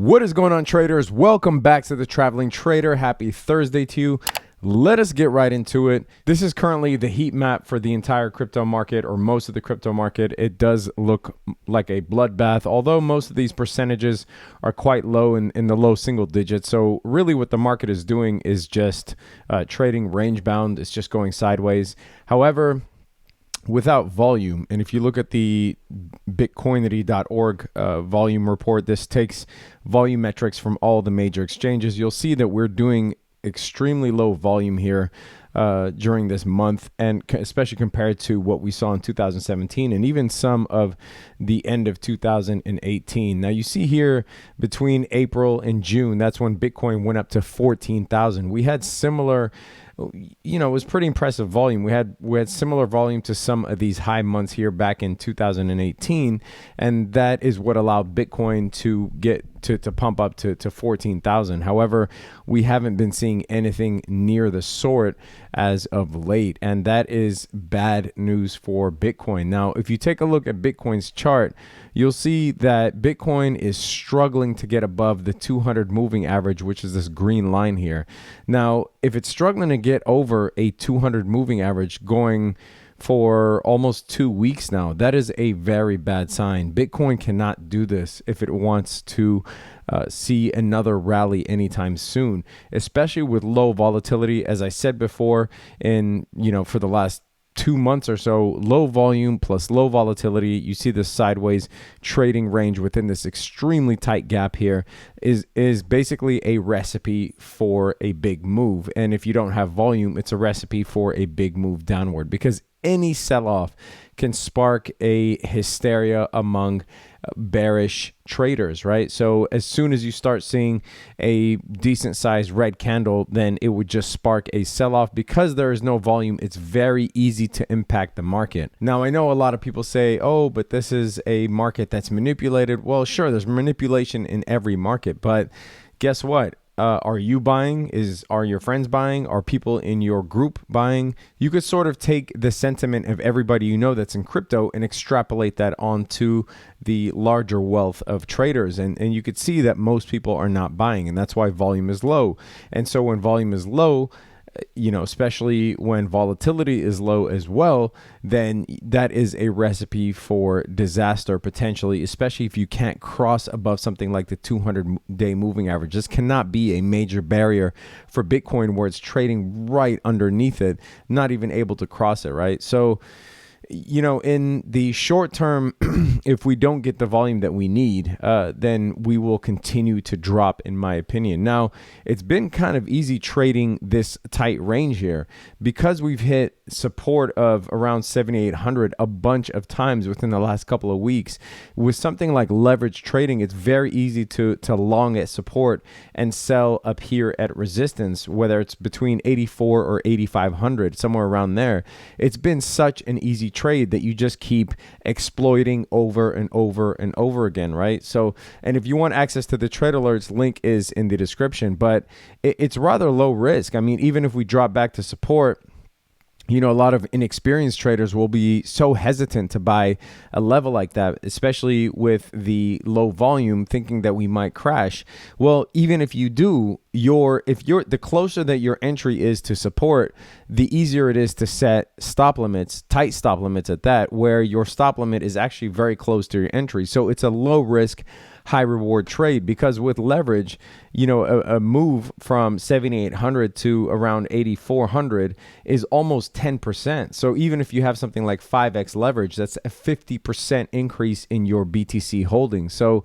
What is going on, traders? Welcome back to the Traveling Trader. Happy Thursday to you. Let us get right into it. This is currently the heat map for the entire crypto market, or most of the crypto market. It does look like a bloodbath, although most of these percentages are quite low in the low single digits. So really what the market is doing is just trading range bound. It's just going sideways. However, without volume, and if you look at the bitcoinery.org volume report, this takes volume metrics from all the major exchanges. You'll see that we're doing extremely low volume here during this month, and especially compared to what we saw in 2017 and even some of the end of 2018. Now you see here between April and June, that's when Bitcoin went up to 14,000. We had similar, it was pretty impressive volume. We had similar volume to some of these high months here back in 2018, and that is what allowed Bitcoin to get to pump up to 14,000. However, we haven't been seeing anything near the sort as of late, and that is bad news for Bitcoin. Now, if you take a look at Bitcoin's chart, you'll see that Bitcoin is struggling to get above the 200 moving average, which is this green line here. Now, if it's struggling to get over a 200 moving average going for almost 2 weeks now, that is a very bad sign. Bitcoin cannot do this if it wants to see another rally anytime soon, especially with low volatility. As I said before, for the last 2 months or so, low volume plus low volatility, you see this sideways trading range within this extremely tight gap here is basically a recipe for a big move. And if you don't have volume, it's a recipe for a big move downward, because any sell-off can spark a hysteria among bearish traders, right? So as soon as you start seeing a decent sized red candle, then it would just spark a sell-off. Because there is no volume, it's very easy to impact the market. Now, I know a lot of people say, oh, but this is a market that's manipulated. Well, sure, there's manipulation in every market, but guess what? Are you buying? Are your friends buying? Are people in your group buying? You could sort of take the sentiment of everybody you know that's in crypto and extrapolate that onto the larger wealth of traders. And you could see that most people are not buying, and that's why volume is low. And so when volume is low, especially when volatility is low as well, then that is a recipe for disaster potentially, especially if you can't cross above something like the 200-day moving average. This cannot be a major barrier for Bitcoin, where it's trading right underneath it, not even able to cross it, right? So, in the short term, if we don't get the volume that we need, then we will continue to drop, in my opinion. Now, it's been kind of easy trading this tight range here because we've hit support of around 7,800 a bunch of times within the last couple of weeks. With something like leverage trading, it's very easy to long at support and sell up here at resistance, whether it's between 84 or 8,500, somewhere around there. It's been such an easy trade that you just keep exploiting over and over and over again, right? So, and if you want access to the trade alerts, link is in the description, but it's rather low risk. I mean, even if we drop back to support, a lot of inexperienced traders will be so hesitant to buy a level like that, especially with the low volume, thinking that we might crash. Well, even if you do, the closer that your entry is to support, the easier it is to set stop limits, tight stop limits at that, where your stop limit is actually very close to your entry. So it's a low risk, high reward trade, because with leverage, a move from 7,800 to around 8,400 is almost 10%. So even if you have something like 5x leverage, that's a 50% increase in your BTC holdings. So,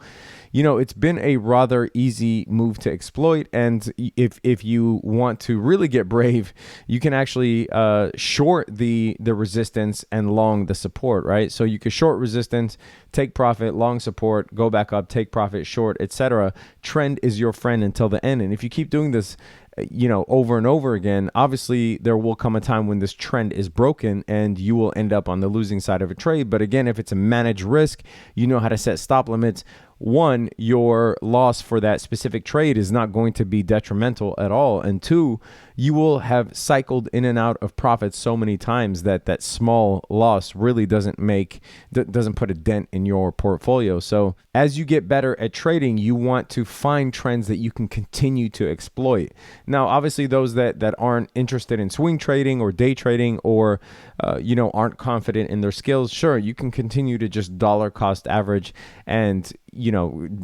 it's been a rather easy move to exploit. And if you want to really get brave, you can actually short the resistance and long the support, right? So you can short resistance, take profit, long support, go back up, take profit, short, etc. Trend is your friend until the end. And if you keep doing this, over and over again, obviously there will come a time when this trend is broken and you will end up on the losing side of a trade. But again, if it's a managed risk, you know how to set stop limits. one, your loss for that specific trade is not going to be detrimental at all. And two, you will have cycled in and out of profits so many times that that small loss really doesn't put a dent in your portfolio. So as you get better at trading, you want to find trends that you can continue to exploit. Now, obviously, those that aren't interested in swing trading or day trading, or aren't confident in their skills, sure, you can continue to just dollar cost average and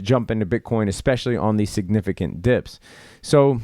jump into Bitcoin, especially on these significant dips. So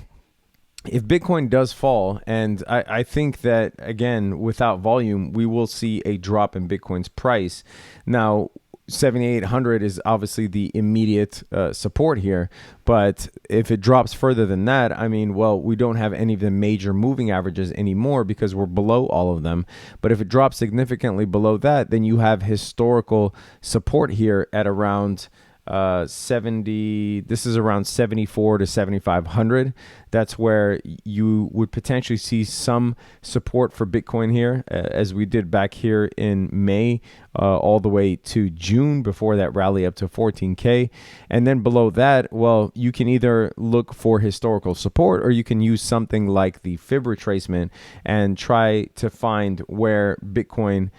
if Bitcoin does fall, and I think that, again, without volume, we will see a drop in Bitcoin's price. Now, 7,800 is obviously the immediate support here. But if it drops further than that, we don't have any of the major moving averages anymore because we're below all of them. But if it drops significantly below that, then you have historical support here at around 70. This is around 74 to 7,500. That's where you would potentially see some support for Bitcoin here, as we did back here in May, all the way to June before that rally up to 14K. And then below that, well, you can either look for historical support, or you can use something like the Fib retracement and try to find where Bitcoin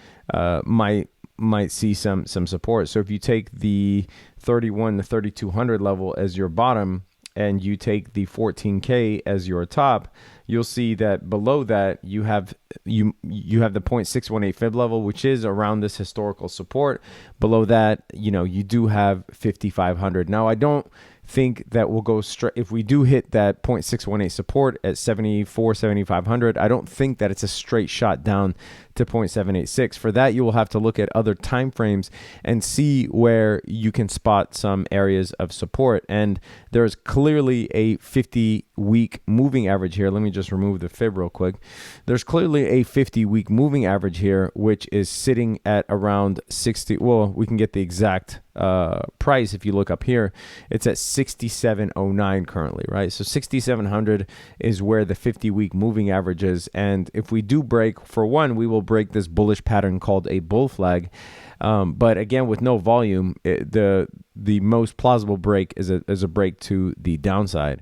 might see some support. So if you take the 31 to 3,200 level as your bottom and you take the 14K as your top, you'll see that below that you have the 0.618 fib level, which is around this historical support. Below that, you do have 5,500. Now, I don't think that we'll go straight. If we do hit that 0.618 support at 74, 7,500, I don't think that it's a straight shot down to 0.786. For that, you will have to look at other time frames and see where you can spot some areas of support. And there's clearly a 50-week moving average here. Let me just remove the fib real quick. There's clearly a 50-week moving average here, which is sitting at around 60. Well, we can get the exact price if you look up here. It's at 67.09 currently, right? So 6,700 is where the 50-week moving average is. And if we do break, for one, we will break this bullish pattern called a bull flag. But again, with no volume, the most plausible break is a break to the downside.